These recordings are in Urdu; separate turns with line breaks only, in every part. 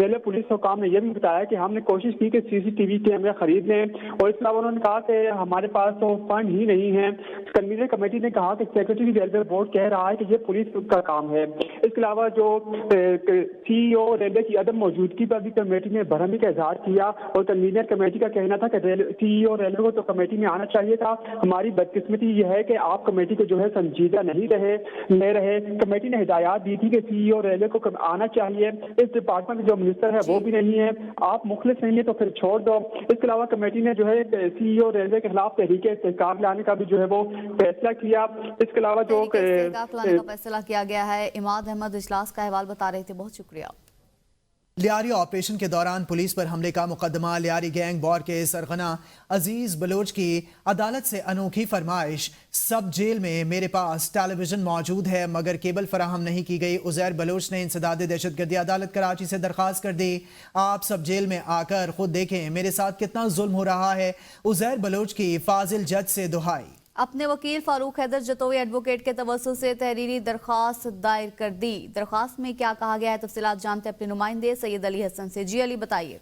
ریلوے پولیس حکام نے یہ بھی بتایا کہ ہم نے کوشش کی کہ CCTV کیمرے خرید لیں, اور اس کے علاوہ انہوں نے کہا کہ ہمارے پاس تو فنڈ ہی نہیں ہے. کنوینر کمیٹی نے کہا کہ سیکرٹری ریلوے بورڈ کہہ رہا ہے کہ یہ پولیس کا کام ہے. اس کے علاوہ جو CEO ریلوے کی عدم موجودگی پر بھی کمیٹی نے برہمی کا اظہار کیا, اور کنوینر کمیٹی کا کہنا تھا کہ CEO ریلوے کو تو کمیٹی میں آنا چاہیے تھا. ہماری بدقسمتی یہ ہے کہ آپ کمیٹی کو جو ہے سنجیدہ نہیں رہے. کمیٹی نے ہدایات دی تھی کہ CEO ریلوے کو آنا چاہیے. اس ڈپارٹمنٹ میں جو منسٹر ہے وہ بھی نہیں ہے. آپ مخلص نہیں ہے تو پھر چھوڑ دو. اس کے علاوہ کمیٹی نے جو ہے CEO ریلوے کے خلاف تحریک استحقاق لانے کا بھی جو ہے وہ فیصلہ کیا. اس کے علاوہ جو
لانے کا فیصلہ کیا گیا ہے. اماد احمد اجلاس کا احوال بتا رہے تھے, بہت شکریہ.
لیاری آپریشن کے دوران پولیس پر حملے کا مقدمہ. لیاری گینگ وار کے سرغنہ عزیز بلوچ کی عدالت سے انوکھی فرمائش. سب جیل میں میرے پاس ٹیلی ویژن موجود ہے مگر کیبل فراہم نہیں کی گئی. عزیر بلوچ نے انسداد دہشت گردی عدالت کراچی سے درخواست کر دی. آپ سب جیل میں آ کر خود دیکھیں میرے ساتھ کتنا ظلم ہو رہا ہے. عزیر بلوچ کی فاضل جج سے دہائی.
اپنے وکیل فاروق حیدر جتوئی ایڈوکیٹ کے توسط سے تحریری درخواست دائر کر دی. درخواست میں کیا کہا گیا ہے, تفصیلات جانتے اپنے نمائندے سید علی حسن سے. جی علی, بتائیے.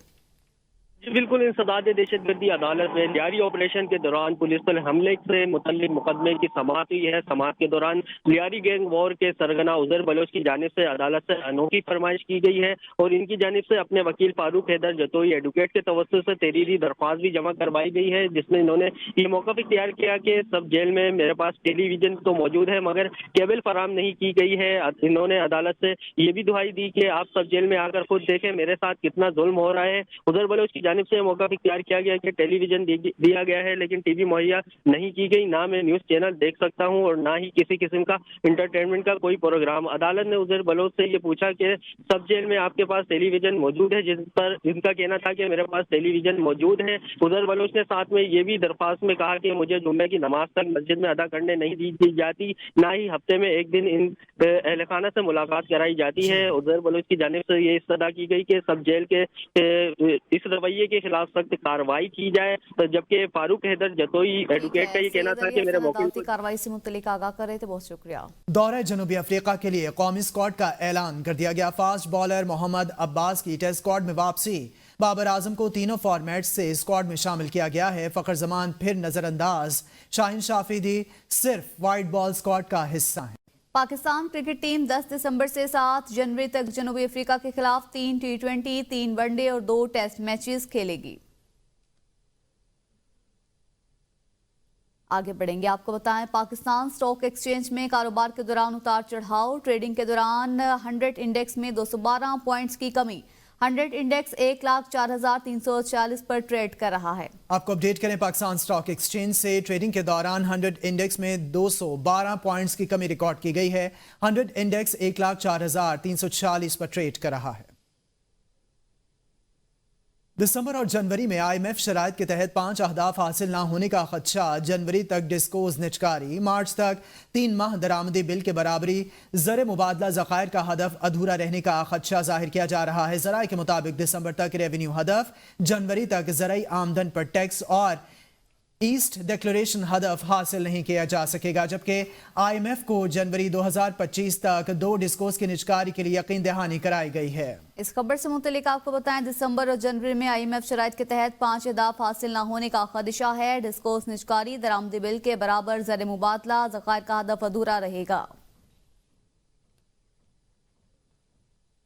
جی بالکل, انسداد دہشت گردی عدالت میں لیاری آپریشن کے دوران پولیس پر حملے سے متعلق مقدمے کی سماعت ہوئی ہے. سماعت کے دوران لیاری گینگ وار کے سرغنہ عزیر بلوچ کی جانب سے عدالت سے انوکھی فرمائش کی گئی ہے, اور ان کی جانب سے اپنے وکیل فاروق حیدر جتوئی ایڈوکیٹ کے توسط سے تحریری درخواست بھی جمع کروائی گئی ہے, جس میں انہوں نے یہ موقف اختیار کیا کہ سب جیل میں میرے پاس ٹیلی ویژن تو موجود ہے مگر کیبل فراہم نہیں کی گئی ہے. انہوں نے عدالت سے یہ بھی دہائی دی کہ آپ سب جیل میں آ کر خود دیکھیں میرے ساتھ کتنا ظلم ہو رہا ہے. عزیر بلوچ کی جانب سے موقف اختیار کیا گیا کہ ٹیلی ویژن دیا گیا ہے لیکن ٹی وی مہیا نہیں کی گئی, نہ میں نیوز چینل دیکھ سکتا ہوں اور نہ ہی کسی قسم کا انٹرٹینمنٹ کا کوئی پروگرام. عدالت نے عزیر بلوچ سے یہ پوچھا کہ سب جیل میں آپ کے پاس ٹیلی ویژن موجود ہے, جن کا کہنا تھا کہ میرے پاس ٹیلی ویژن موجود ہے. عزیر بلوچ نے ساتھ میں یہ بھی درخواست میں کہا کہ مجھے جمعے کی نماز تک مسجد میں ادا کرنے نہیں دی جاتی, نہ ہی ہفتے میں ایک دن ان اہل خانہ سے ملاقات کرائی جاتی ہے. عزیر بلوچ کی جانب سے یہ استدعا کی گئی کہ سب جیل کے اس رویے کے خلاف سخت کارروائی کی جائے, جبکہ فاروق حیدر جتوئی ایڈوکیٹ کا یہ کہنا تھا کہ میرے وکیل
کارروائی سے متعلق آگاہ کر رہے تھے. بہت شکریہ.
دورہ جنوبی افریقہ کے لیے قومی اسکواڈ کا اعلان کر دیا گیا. فاسٹ بالر محمد عباس کی ٹیسٹ اسکواڈ میں واپسی. بابر اعظم کو تینوں فارمیٹ سے اسکواڈ میں شامل کیا گیا ہے. فخر زمان پھر نظر انداز. شاہین شافیدی صرف وائٹ بال اسکواڈ کا حصہ ہیں.
پاکستان کرکٹ ٹیم 10 دسمبر سے 7 جنوری تک جنوبی افریقہ کے خلاف 3 T20, 3 ون ڈے اور 2 ٹیسٹ میچز کھیلے گی. آگے بڑھیں گے, آپ کو بتائیں پاکستان سٹاک ایکسچینج میں کاروبار کے دوران اتار چڑھاؤ. ٹریڈنگ کے دوران 100 انڈیکس میں 212 پوائنٹس کی کمی. 100 انڈیکس 1,04,346 پر ٹریڈ کر رہا ہے.
آپ کو اپڈیٹ کریں پاکستان سٹاک ایکسچینج سے. ٹریڈنگ کے دوران 100 انڈیکس میں 212 پوائنٹس کی کمی ریکارڈ کی گئی ہے. 100 انڈیکس 1,04,346 پر ٹریڈ کر رہا ہے. دسمبر اور جنوری میں IMF شرائط کے تحت 5 اہداف حاصل نہ ہونے کا خدشہ. جنوری تک ڈسکوز نچکاری, مارچ تک 3 ماہ درآمدی بل کے برابری. زر مبادلہ ذخائر کا ہدف ادھورا رہنے کا خدشہ ظاہر کیا جا رہا ہے. ذرائع کے مطابق دسمبر تک ریونیو ہدف, جنوری تک زرعی آمدن پر ٹیکس اور ایسٹ ڈیکلریشن ہدف حاصل نہیں کیا جا سکے گا, جبکہ IMF کو جنوری 2025 تک 2 ڈسکوز کی نچکاری کے لیے یقین دہانی کرائی گئی ہے.
اس خبر سے متعلق آپ کو بتائیں دسمبر اور جنوری میں IMF شرائط کے تحت 5 اہداف حاصل نہ ہونے کا خدشہ ہے. ڈسکوز نچکاری, درآمدی بل کے برابر زر مبادلہ ذخائر کا ہدف ادھورا رہے گا.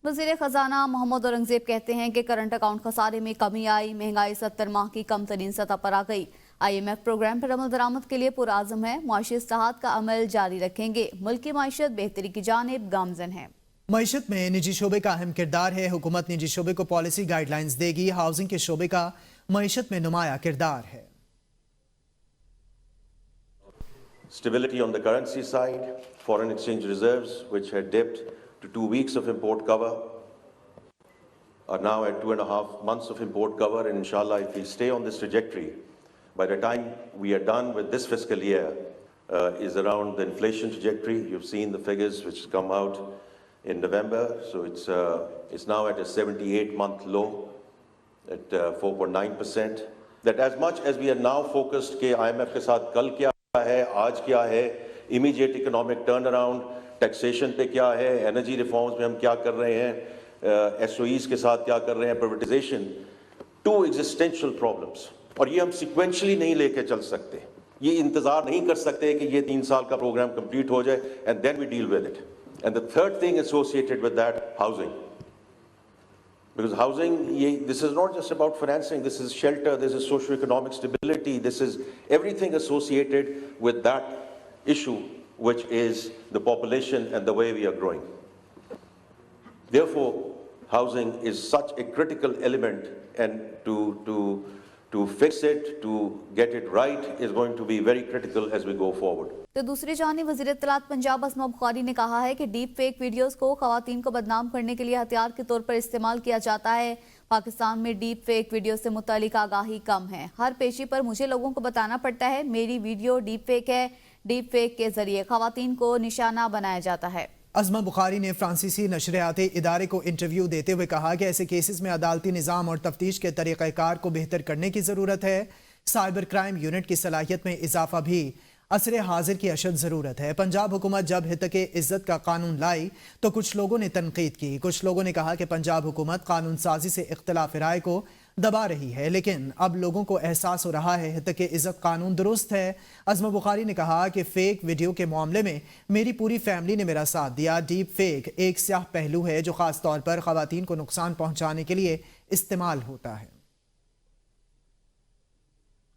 وزیر خزانہ محمد اورنگزیب کہتے ہیں کہ کرنٹ اکاؤنٹ خسارے میں کمی آئی. مہنگائی 70 ماہ کی کم ترین سطح پر آ گئی. IMF پروگرام پر عمل درآمد کے لیے پرعزم ہے. معاشی اصلاحات کا عمل جاری رکھیں گے. ملکی معیشت بہتری کی جانب گامزن ہے.
معیشت میں نجی شعبے کا اہم کردار ہے. حکومت نجی شعبے کو پالیسی گائیڈ لائنز دے گی. ہاؤسنگ کے شعبے کا معیشت میں نمایاں کردار ہے.
Stability on the currency side, foreign exchange reserves, which had dipped to 2 weeks of import cover, are now at 2.5 months of import cover, and inshallah, if we stay on this trajectory, by the time we are done with this fiscal year, is around the inflation trajectory. You've seen the figures which come out in November, so it's now at a 78-month low at 4.9%. That as much as we are now focused کہ IMF کے ساتھ کل کیا ہے, آج کیا ہے, immediate economic turnaround, ٹیکسیشن پہ کیا ہے, انرجی ریفارمز میں ہم کیا کر رہے ہیں, SOEs کے ساتھ کیا کر رہے ہیں, پرائیویٹائزیشن, 2 ایگزسٹینشیل پرابلمس, اور یہ ہم سیکوینشلی نہیں لے کے چل سکتے. یہ انتظار نہیں کر سکتے کہ یہ 3 سال کا پروگرام کمپلیٹ ہو جائے and then we deal with it. And the third thing associated with that, housing. Because housing, this is not just about financing, this is shelter, this is socio-economic stability, this is everything associated with that issue, which is the population and the way we are growing. Therefore, housing is such a critical element, and to fix it, to get it right, is going to be very critical as we go forward.
تو دوسری جانب وزیر اطلاعات پنجاب اسما بخاری نے کہا ہے کہ ڈیپ فیک ویڈیوز کو خواتین کو بدنام کرنے کے لیے ہتھیار کے طور پر استعمال کیا جاتا ہے. پاکستان میں ڈیپ فیک ویڈیو سے متعلق آگاہی کم ہے. ہر پیشی پر مجھے لوگوں کو بتانا پڑتا ہے میری ویڈیو ڈیپ فیک ہے. ڈیپ فیک کے ذریعے خواتین کو نشانہ بنایا جاتا ہے.
اسما بخاری نے فرانسیسی نشریاتی ادارے کو انٹرویو دیتے ہوئے کہا کہ ایسے کیسز میں عدالتی نظام اور تفتیش کے طریقہ کار کو بہتر کرنے کی ضرورت ہے. سائبر کرائم یونٹ کی صلاحیت میں اضافہ بھی عصر حاضر کی اشد ضرورت ہے. پنجاب حکومت جب ہتک عزت کا قانون لائی تو کچھ لوگوں نے تنقید کی. کچھ لوگوں نے کہا کہ پنجاب حکومت قانون سازی سے اختلاف رائے کو دبا رہی ہے, لیکن اب لوگوں کو احساس ہو رہا ہے ہتک عزت قانون درست ہے. اسما بخاری نے کہا کہ فیک ویڈیو کے معاملے میں میری پوری فیملی نے میرا ساتھ دیا. ڈیپ فیک ایک سیاہ پہلو ہے جو خاص طور پر خواتین کو نقصان پہنچانے کے لیے استعمال ہوتا ہے.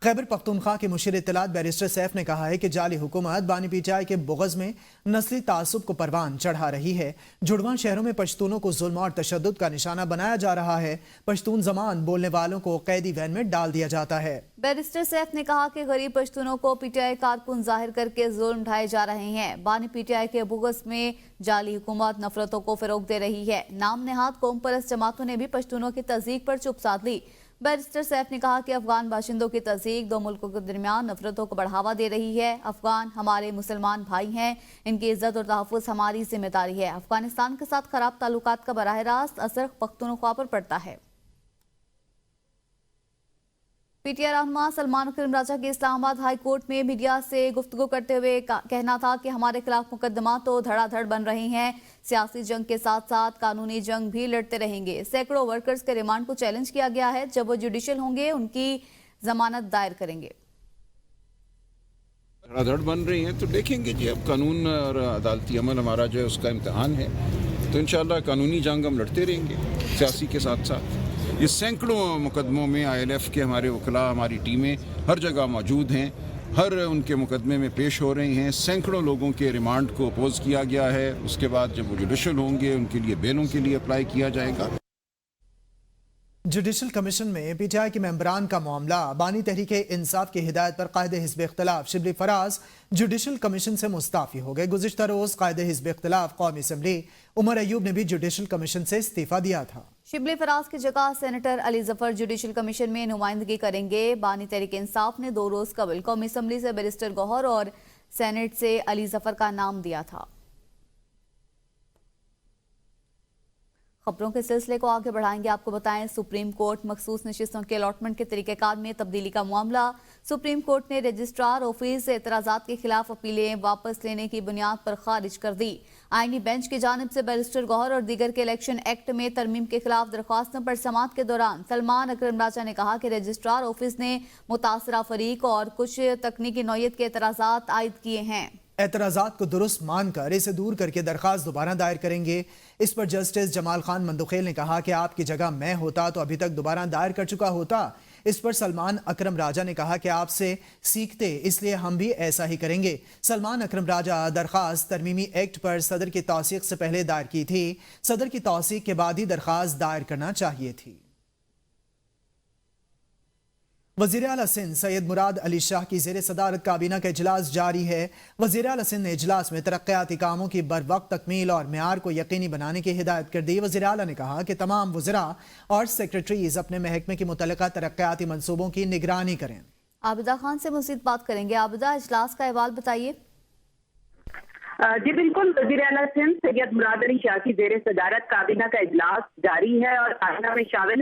خیبر پختونخوا کے مشیر اطلاعات بیرسٹر سیف نے کہا ہے کہ جعلی حکومت بانی پی ٹی آئی کے بغض میں نسلی تعصب کو پروان چڑھا رہی ہے. جڑواں شہروں میں پشتونوں کو ظلم اور تشدد کا نشانہ بنایا جا رہا ہے. پشتون زبان بولنے والوں کو قیدی وین میں ڈال دیا جاتا ہے.
بیرسٹر سیف نے کہا کہ غریب پشتونوں کو پی ٹی آئی کارکن ظاہر کر کے ظلم ڈھائے جا رہے ہیں. بانی پی ٹی آئی کے بغض میں جعلی حکومت نفرتوں کو فروغ دے رہی ہے. نام نہاد قوم پرست جماعتوں نے بھی پشتونوں کی تضییق پر چپ سادھ لی. بیرسٹر سیف نے کہا کہ افغان باشندوں کی تضییق دو ملکوں کے درمیان نفرتوں کو بڑھاوا دے رہی ہے. افغان ہمارے مسلمان بھائی ہیں, ان کی عزت اور تحفظ ہماری ذمہ داری ہے. افغانستان کے ساتھ خراب تعلقات کا براہ راست اثر پختونخوا پر پڑتا ہے. پی ٹی آئی رہنما سلمان اکرم راجہ کی اسلام آباد ہائی کورٹ میں میڈیا سے گفتگو کرتے ہوئے کہنا تھا کہ ہمارے خلاف مقدمات تو دھڑا دھڑ بن رہے ہیں. سیاسی جنگ کے ساتھ ساتھ قانونی جنگ بھی لڑتے رہیں گے. سینکڑوں ورکرز کے ریمانڈ کو چیلنج کیا گیا ہے. جب وہ جوڈیشل ہوں گے ان کی ضمانت دائر کریں گے.
دھڑا دھڑ بن رہی ہیں تو دیکھیں گے جی. اب قانون اور عدالتی عمل ہمارا جو ہے اس کا امتحان ہے, تو انشاءاللہ قانونی جنگ ہم لڑتے رہیں گے سیاسی کے ساتھ ساتھ. یہ سینکڑوں مقدموں میں ILF کے ہمارے وکلاء, ہماری ٹیمیں ہر جگہ موجود ہیں, ہر ان کے مقدمے میں پیش ہو رہے ہیں. سینکڑوں لوگوں کے ریمانڈ کو اپوز کیا گیا ہے. اس کے بعد جب وہ جوڈیشل ہوں گے ان کے لیے بیلوں کے لیے اپلائی کیا جائے گا.
جوڈیشل کمیشن میں پی ٹی آئی کے ممبران کا معاملہ. بانی تحریک انصاف کی ہدایت پر قائد حزب اختلاف شبلی فراز جوڈیشل کمیشن سے مستعفی ہو گئے. گزشتہ روز قائد حزب اختلاف قومی اسمبلی عمر ایوب نے بھی جوڈیشل کمیشن سے استعفیٰ دیا تھا.
شبلی فراز کی جگہ senator Ali Zafar judicial commission میں نمائندگی کریں گے. بانی تحریک انصاف نے 2 روز قبل قومی اسمبلی سے بیرسٹر گوہر اور سینیٹ سے علی ظفر کا نام دیا تھا. خبروں کے سلسلے کو آگے بڑھائیں گے. آپ کو بتائیں سپریم کورٹ مخصوص نشستوں کے الاٹمنٹ کے طریقہ کار میں تبدیلی کا معاملہ. سپریم کورٹ نے رجسٹرار آفس سے اعتراضات کے خلاف اپیلیں واپس لینے کی بنیاد پر خارج کر دی. آئینی بینچ کی جانب سے بیرسٹر گوہر اور دیگر کے الیکشن ایکٹ میں ترمیم کے خلاف درخواستوں پر سماعت کے دوران سلمان اکرم راجہ نے کہا کہ رجسٹرار آفس نے متاثرہ فریق اور کچھ تکنیکی نوعیت کے اعتراضات عائد کیے ہیں.
اعتراضات کو درست مان کر اسے دور کر کے درخواست دوبارہ دائر کریں گے. اس پر جسٹس جمال خان مندوخیل نے کہا کہ آپ کی جگہ میں ہوتا تو ابھی تک دوبارہ دائر کر چکا ہوتا. اس پر سلمان اکرم راجہ نے کہا کہ آپ سے سیکھتے, اس لیے ہم بھی ایسا ہی کریں گے. سلمان اکرم راجہ درخواست ترمیمی ایکٹ پر صدر کی توثیق سے پہلے دائر کی تھی. صدر کی توثیق کے بعد ہی درخواست دائر کرنا چاہیے تھی. وزیر اعلیٰ سندھ سید مراد علی شاہ کی زیر صدارت کابینہ کا اجلاس جاری ہے. وزیر اعلیٰ سندھ نے اجلاس میں ترقیاتی کاموں کی بروقت تکمیل اور معیار کو یقینی بنانے کی ہدایت کر دی. وزیر اعلیٰ نے کہا کہ تمام وزراء اور سیکرٹریز اپنے محکمے کی متعلقہ ترقیاتی منصوبوں کی نگرانی کریں.
عابدہ خان سے مزید بات کریں گے. عابدہ, اجلاس کا احوال بتائیے.
جی بالکل, وزیر اعلیٰ سندھ سید مراد علی شاہ کی زیر صدارت کابینہ کا اجلاس جاری ہے اور کابینہ میں شامل